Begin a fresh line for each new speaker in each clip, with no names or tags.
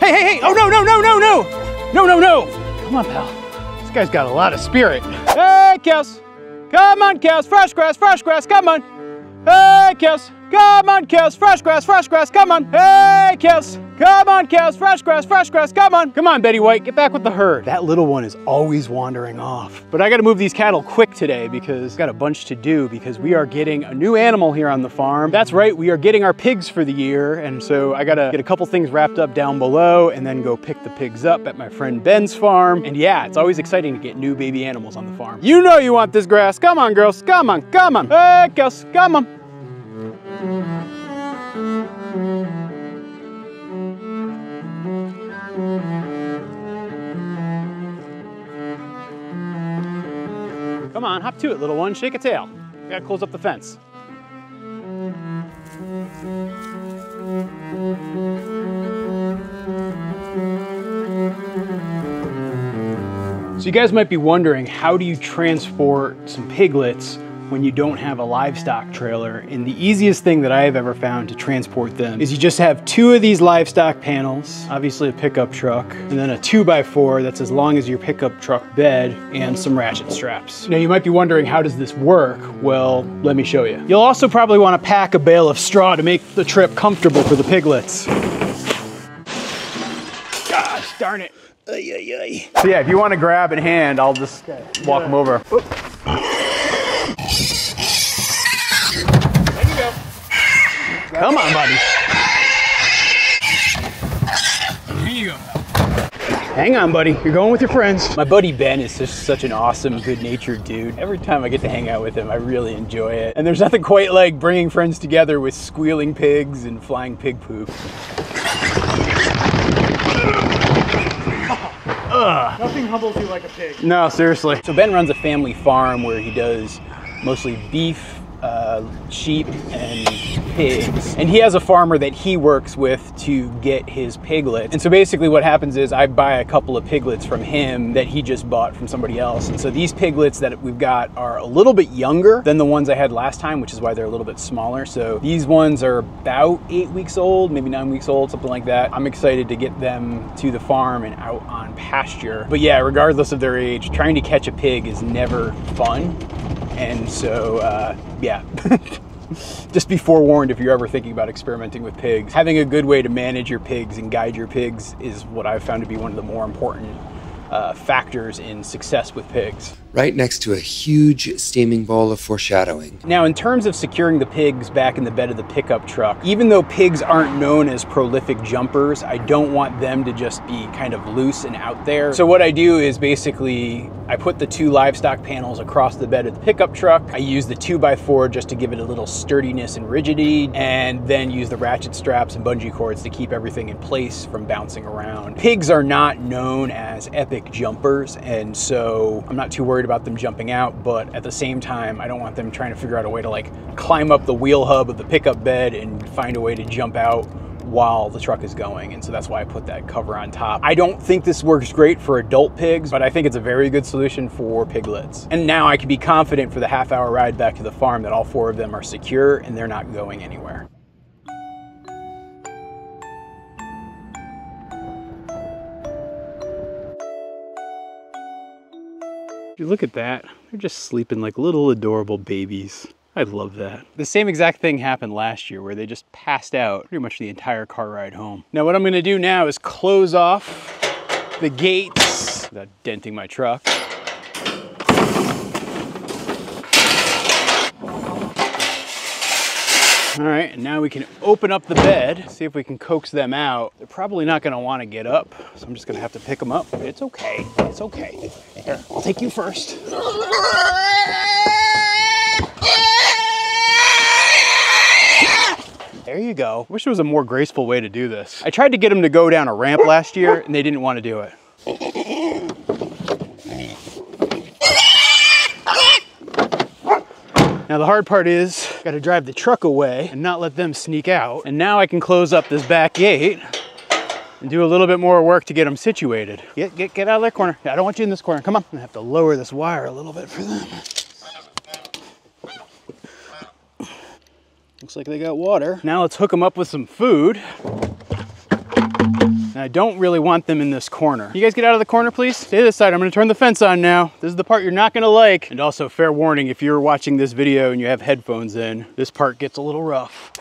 Hey, hey, hey! Oh, no, no, no, no, no! No, no, no! Come on, pal. This guy's got a lot of spirit. Hey, cows! Come on, cows! Fresh grass, come on! Hey, cows! Come on, cows! Fresh grass, come on! Hey, cows! Come on, cows! Fresh grass, come on! Come on, Betty White, get back with the herd. That little one is always wandering off. But I gotta move these cattle quick today because I've got a bunch to do because we are getting a new animal here on the farm. That's right, we are getting our pigs for the year. And so I gotta get a couple things wrapped up down below and then go pick the pigs up at my friend Ben's farm. And yeah, it's always exciting to get new baby animals on the farm. You know you want this grass. Come on, girls, come on, come on. Hey, girls, come on. Come on, hop to it, little one. Shake a tail. We gotta close up the fence. So you guys might be wondering, how do you transport some piglets when you don't have a livestock trailer? And the easiest thing that I have ever found to transport them is you just have 2 of these livestock panels, obviously a pickup truck, and then a 2x4 that's as long as your pickup truck bed, and some ratchet straps. Now you might be wondering, how does this work? Well, let me show you. You'll also probably want to pack a bale of straw to make the trip comfortable for the piglets. Gosh darn it. Ay, ay, ay. So yeah, if you want to grab in hand, I'll just walk them over. Oop. Come on, buddy. Here you go. Hang on, buddy. You're going with your friends. My buddy Ben is just such an awesome, good-natured dude. Every time I get to hang out with him, I really enjoy it. And there's nothing quite like bringing friends together with squealing pigs and flying pig poop.
Nothing humbles you like a pig.
No, seriously. So Ben runs a family farm where he does mostly beef, sheep, and pigs. And he has a farmer that he works with to get his piglets. And so basically what happens is I buy a couple of piglets from him that he just bought from somebody else. And so these piglets that we've got are a little bit younger than the ones I had last time, which is why they're a little bit smaller. So these ones are about 8 weeks old, maybe 9 weeks old, something like that. I'm excited to get them to the farm and out on pasture. But yeah, regardless of their age, trying to catch a pig is never fun. And so, yeah, just be forewarned if you're ever thinking about experimenting with pigs. Having a good way to manage your pigs and guide your pigs is what I've found to be one of the more important factors in success with pigs.
Right next to a huge steaming bowl of foreshadowing.
Now, in terms of securing the pigs back in the bed of the pickup truck, even though pigs aren't known as prolific jumpers, I don't want them to just be kind of loose and out there. So what I do is basically, I put the 2 livestock panels across the bed of the pickup truck. I use the 2x4 just to give it a little sturdiness and rigidity, and then use the ratchet straps and bungee cords to keep everything in place from bouncing around. Pigs are not known as epic jumpers, and so I'm not too worried about them jumping out, but at the same time, I don't want them trying to figure out a way to like climb up the wheel hub of the pickup bed and find a way to jump out while the truck is going. And so that's why I put that cover on top. I don't think this works great for adult pigs, but I think it's a very good solution for piglets. And now I can be confident for the half-hour ride back to the farm that all 4 of them are secure and they're not going anywhere. You look at that, they're just sleeping like little adorable babies. I love that. The same exact thing happened last year where they just passed out pretty much the entire car ride home. Now what I'm gonna do now is close off the gates without denting my truck. All right, and now we can open up the bed, see if we can coax them out. They're probably not gonna wanna get up, so I'm just gonna have to pick them up. It's okay, it's okay. Here, I'll take you first. There you go. Wish there was a more graceful way to do this. I tried to get them to go down a ramp last year and they didn't want to do it. Now the hard part is, got to drive the truck away and not let them sneak out. And now I can close up this back gate and do a little bit more work to get them situated. Get out of that corner. I don't want you in this corner. Come on. I'm gonna have to lower this wire a little bit for them. Looks like they got water. Now let's hook them up with some food. And I don't really want them in this corner. You guys get out of the corner, please. Stay this side. I'm gonna turn the fence on now. This is the part you're not gonna like. And also, fair warning, if you're watching this video and you have headphones in, this part gets a little rough.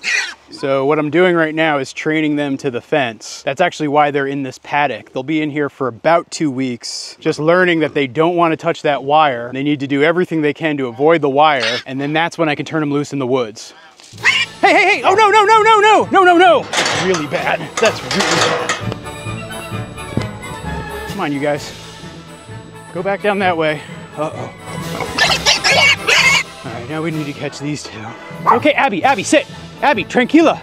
So what I'm doing right now is training them to the fence. That's actually why they're in this paddock. They'll be in here for about 2 weeks, just learning that they don't want to touch that wire. They need to do everything they can to avoid the wire, and then that's when I can turn them loose in the woods. Hey, hey, hey, oh no, no, no, no, no, no, no, no. That's really bad, that's really bad. Come on, you guys. Go back down that way. Uh-oh. All right, now we need to catch these two. Okay, Abby, sit. Abby, tranquila.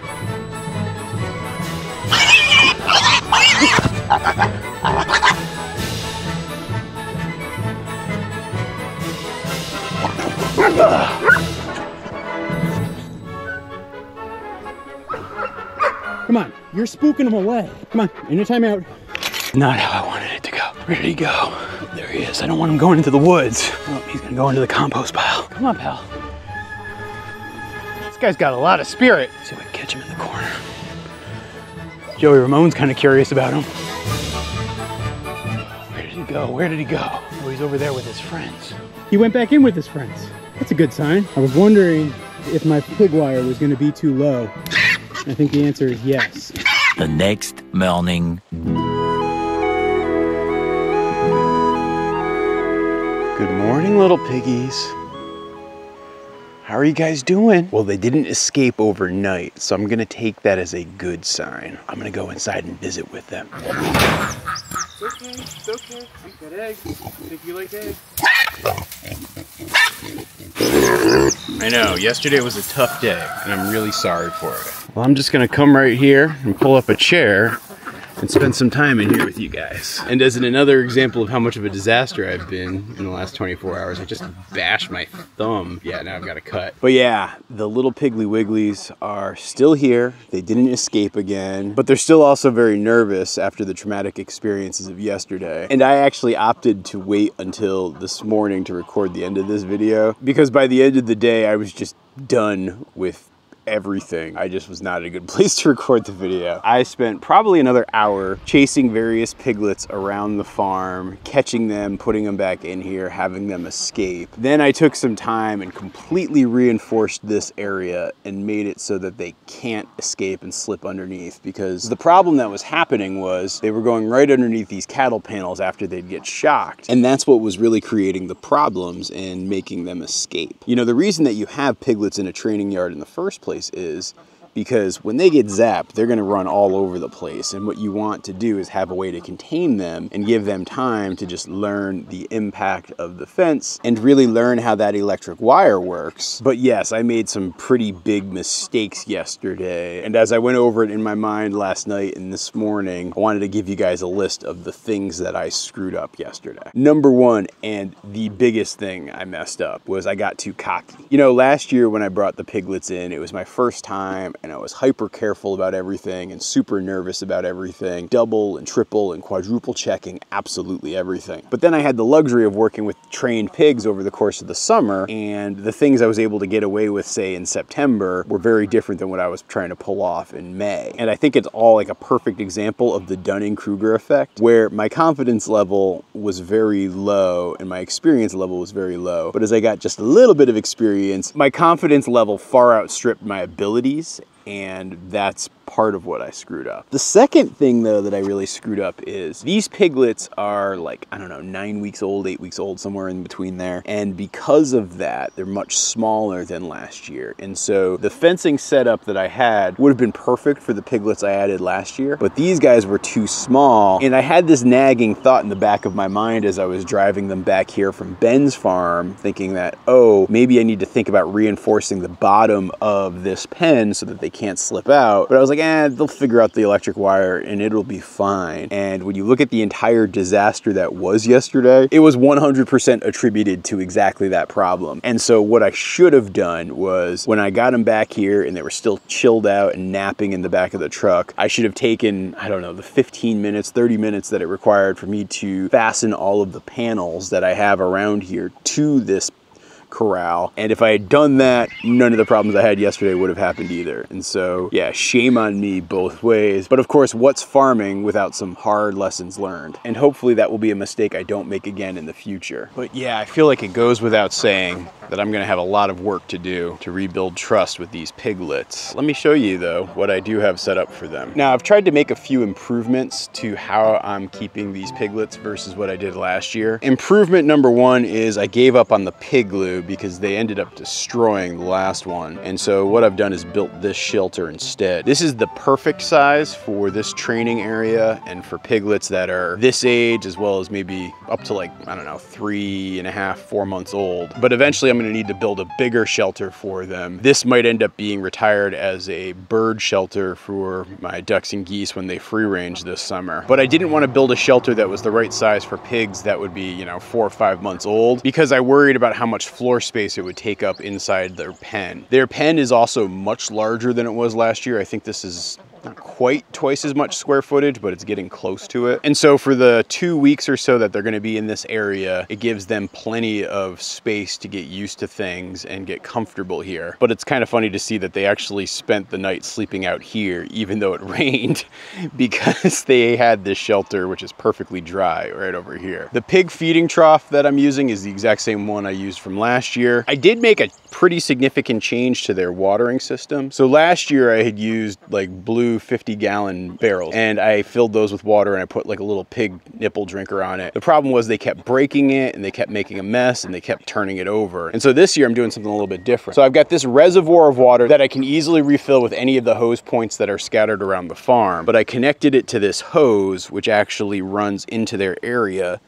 Come on, you're spooking them away. Come on, in your timeout. Not how I wanted it to go. Where did he go? There he is. I don't want him going into the woods. Oh, he's gonna go into the compost pile. Come on, pal. This guy's got a lot of spirit. Let's see if I can catch him in the corner. Joey Ramon's kind of curious about him. Where did he go? Where did he go? Oh, he's over there with his friends. He went back in with his friends. That's a good sign. I was wondering if my pig wire was gonna be too low. I think the answer is yes.
The next morning.
Good morning, little piggies. How are you guys doing? Well, they didn't escape overnight, so I'm gonna take that as a good sign. I'm gonna go inside and visit with them.
It's okay, it's okay. Eat that egg. I think you like eggs.
I know, yesterday was a tough day, and I'm really sorry for it. Well, I'm just gonna come right here and pull up a chair and spend some time in here with you guys. And as another example of how much of a disaster I've been in the last 24 hours, I just bashed my thumb. Yeah, now I've got a cut. But yeah, the little Piggly Wigglies are still here. They didn't escape again, but they're still also very nervous after the traumatic experiences of yesterday. And I actually opted to wait until this morning to record the end of this video, because by the end of the day, I was just done with everything. I just was not in a good place to record the video. I spent probably another hour chasing various piglets around the farm, catching them, putting them back in here, having them escape. Then I took some time and completely reinforced this area and made it so that they can't escape and slip underneath, because the problem that was happening was they were going right underneath these cattle panels after they'd get shocked. And that's what was really creating the problems and making them escape. You know, the reason that you have piglets in a training yard in the first place is because when they get zapped, they're gonna run all over the place. And what you want to do is have a way to contain them and give them time to just learn the impact of the fence and really learn how that electric wire works. But yes, I made some pretty big mistakes yesterday. And as I went over it in my mind last night and this morning, I wanted to give you guys a list of the things that I screwed up yesterday. Number one, and the biggest thing I messed up, was I got too cocky. You know, last year when I brought the piglets in, it was my first time, and I was hyper careful about everything and super nervous about everything, double and triple and quadruple checking absolutely everything. But then I had the luxury of working with trained pigs over the course of the summer, and the things I was able to get away with, say, in September were very different than what I was trying to pull off in May. And I think it's all like a perfect example of the Dunning-Kruger effect, where my confidence level was very low and my experience level was very low. But as I got just a little bit of experience, my confidence level far outstripped my abilities, and that's part of what I screwed up. The second thing though that I really screwed up is these piglets are like, I don't know, 9 weeks old, 8 weeks old, somewhere in between there. And because of that, they're much smaller than last year. And so the fencing setup that I had would have been perfect for the piglets I added last year, but these guys were too small. And I had this nagging thought in the back of my mind as I was driving them back here from Ben's farm, thinking that, oh, maybe I need to think about reinforcing the bottom of this pen so that they can't slip out. But I was like, they'll figure out the electric wire and it'll be fine. And when you look at the entire disaster that was yesterday, it was 100% attributed to exactly that problem. And so what I should have done was, when I got them back here and they were still chilled out and napping in the back of the truck, I should have taken, I don't know, the 15 minutes, 30 minutes that it required for me to fasten all of the panels that I have around here to this corral. And if I had done that, none of the problems I had yesterday would have happened either. And so, yeah, shame on me both ways. But of course, what's farming without some hard lessons learned? And hopefully that will be a mistake I don't make again in the future. But yeah, I feel like it goes without saying that I'm gonna have a lot of work to do to rebuild trust with these piglets. Let me show you though what I do have set up for them. Now, I've tried to make a few improvements to how I'm keeping these piglets versus what I did last year. Improvement number one is I gave up on the pig glue because they ended up destroying the last one. And so what I've done is built this shelter instead. This is the perfect size for this training area and for piglets that are this age, as well as maybe up to like, I don't know, 3.5, 4 months old. But eventually I'm gonna need to build a bigger shelter for them. This might end up being retired as a bird shelter for my ducks and geese when they free range this summer. But I didn't want to build a shelter that was the right size for pigs that would be, you know, 4 or 5 months old, because I worried about how much floor space it would take up inside their pen. Their pen is also much larger than it was last year. I think this is not quite twice as much square footage, but it's getting close to it. And so for the 2 weeks or so that they're gonna be in this area, it gives them plenty of space to get used to things and get comfortable here. But it's kind of funny to see that they actually spent the night sleeping out here, even though it rained, because they had this shelter, which is perfectly dry right over here. The pig feeding trough that I'm using is the exact same one I used from last year. I did make a pretty significant change to their watering system. So last year I had used like blue 50-gallon barrels, and I filled those with water and I put like a little pig nipple drinker on it. The problem was they kept breaking it and they kept making a mess and they kept turning it over. And so this year I'm doing something a little bit different. So I've got this reservoir of water that I can easily refill with any of the hose points that are scattered around the farm, but I connected it to this hose which actually runs into their area,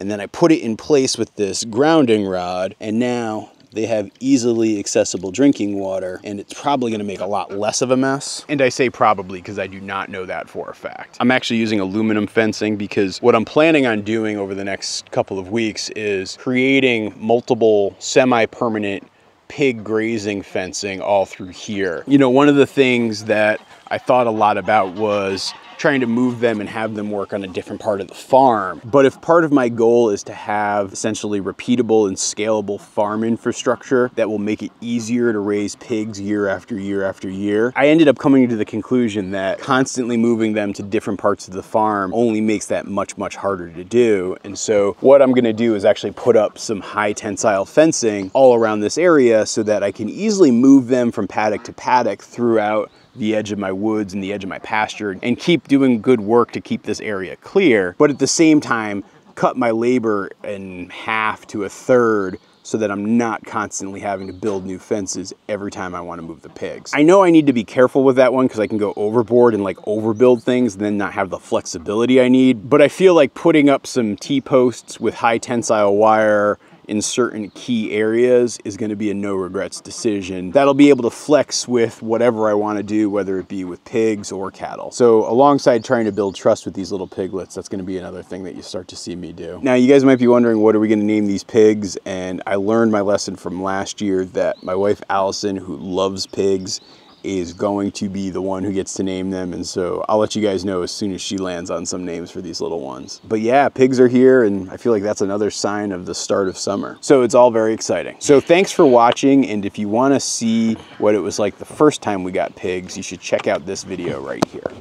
and then I put it in place with this grounding rod, and now they have easily accessible drinking water, and it's probably gonna make a lot less of a mess. And I say probably because I do not know that for a fact. I'm actually using aluminum fencing because what I'm planning on doing over the next couple of weeks is creating multiple semi-permanent pig grazing fencing all through here. You know, one of the things that I thought a lot about was trying to move them and have them work on a different part of the farm. But if part of my goal is to have essentially repeatable and scalable farm infrastructure that will make it easier to raise pigs year after year after year, I ended up coming to the conclusion that constantly moving them to different parts of the farm only makes that much, much harder to do. And so what I'm gonna do is actually put up some high tensile fencing all around this area so that I can easily move them from paddock to paddock throughout the edge of my woods and the edge of my pasture, and keep doing good work to keep this area clear, but at the same time cut my labor in half to a third so that I'm not constantly having to build new fences every time I want to move the pigs. I know I need to be careful with that one because I can go overboard and like overbuild things and then not have the flexibility I need, but I feel like putting up some T-posts with high tensile wire in certain key areas is going to be a no regrets decision that'll be able to flex with whatever I want to do, whether it be with pigs or cattle. So alongside trying to build trust with these little piglets, that's going to be another thing that you start to see me do. Now you guys might be wondering, what are we going to name these pigs? And I learned my lesson from last year that my wife Allison, who loves pigs, is going to be the one who gets to name them, and so I'll let you guys know as soon as she lands on some names for these little ones. But yeah, pigs are here, and I feel like that's another sign of the start of summer. So it's all very exciting. So thanks for watching, and if you want to see what it was like the first time we got pigs, you should check out this video right here.